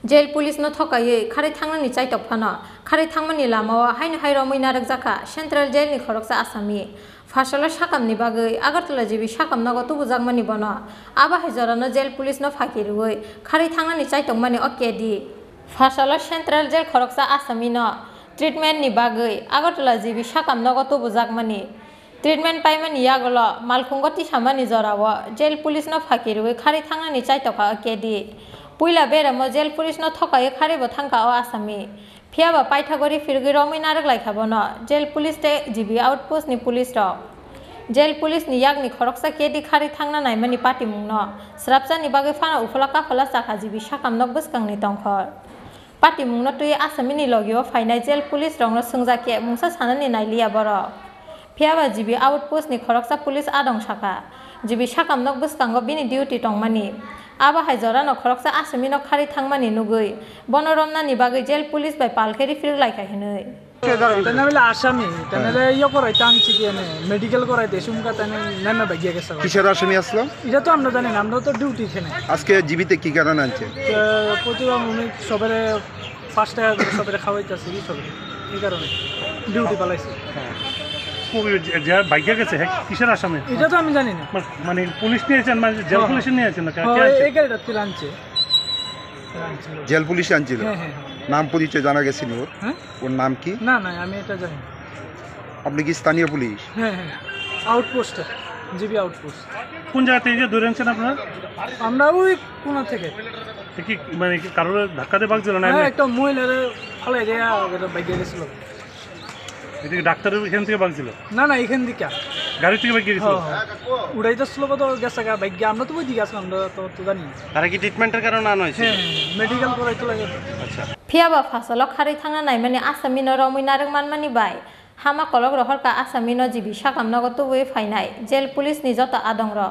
Jail police न थकायै खारै थांनानै चाइटक फानो खारै थांमानि लामाव हायनो हायरो मैना रगजाखा सेंट्रेल जेल नि खरकसा आसामी फासला साकामनि बागै आगरतला जिबि साकाम नगो तुबु जागमानि बनो आबा हायजरानो जेल पुलिस न फाकिरुयै खारै थांनानै चाइटक मानि अकेदि फासला सेंट्रेल जेल खरकसा आसामी न ट्रिटमेंट नि बागै आगरतला जिबि साकाम नगो तुबु जागमानि ट्रिटमेंट पाइमानि यागल मालखुंगति सामानि जराव जेल पुलिस न फाकिरुयै खारै थांनानै चाइटका अकेदि पुइला बेराम जेल पुलिस न थकायै खारेबो थांका आसामी फियाबा पाइथागरी फिरगै रमै नारक लाइखाबनो जेल पुलिस ते जिबि आउटपोस्ट नि पुलिस र जेल पुलिस नि यागनि खरकसा केदि खारै थांना नायमानि पार्टी मुंनो स्राबसानि बागै फाना उफला काफला साखा जिबि साकाम नग बसकांनि तंखर पार्टी मुंनो तुय आसामीनि लगियो फाइनाय जेल पुलिस रंनो सोंजाके मुंसा सानानि नायलिया बर फियाबा जिबि आउटपोस्ट नि खरकसा पुलिस आदं साखा जिबि साकाम नग बसकांगो बिनि डिउटी तंमानि आबा हायजरा न खरकसा आसामी न खारै थांमानि नुगै बनरमनानि बागै जेल पुलिस बाय पालखेरि फिरलायखाहिनै तेनाबेला आसामी तेनाले इयो कराइते आनछि दियाने मेडिकल कराइते सुमका तेने नेमे भागिया गेছে কিসের আসামি আসলো এটা তো আমরা জানি না আমরা তো ডিউটি এখানে আজকে জীবিতে কি কারণ আছে প্রতিবা মুনি সবারে 5 টাকা করে সবারে খাওয়াইতাছি সবারে এই কারণে ডিউটি পালাইছি যে ভাগ্য গেছে কিসের আসামি এটা তো আমি জানি না মানে পুলিশ নিয়েছেন মানে জেল পুলিশ নিয়েছেন না এই গাড়িটা তুই আনছে জেল পুলিশ আনছিল নাম পরিচয় জানা গেছে নি ওর নাম কি না না আমি এটা জানি আপনি কি স্থানীয় পুলিশ হ্যাঁ হ্যাঁ আউটপোস্ট জিবি আউটপোস্ট কোন জায়গা থেকে দূরে আছেন আপনারা আমরা ওই কোণা থেকে কি মানে কারোর ধাক্কা দিয়ে ভাগছিল না একটা মহিলারে ফালাই দেয়া এটা ভাগ্য গেছিল এটা ডাক্তারের এখান থেকে ভাগছিল না না এখান থেকে গাড়ি থেকে ভাগিয়ে গেছিল উড়াইতেছিল কত গেছে গা ভাগ্য আমরা তো ওই দিকে আসলাম আমরা তো জানি তারা কি ট্রিটমেন্টের কারণে আনা হয়েছে মেডিকেল করাইতে লাগে আচ্ছা फियाबा फासल खारै थांना नायमानि आसामी न रमै नारक मानमानि बाय हामा कलक रहरका आसामी न जिबि साकाम नगो तुबै फाइनाय जेल पुलिस नि जत आदं र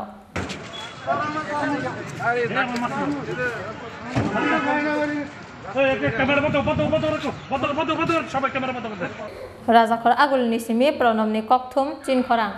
राजाखर आगुल निसिमि प्रनमनि ककथुम चिनखरां।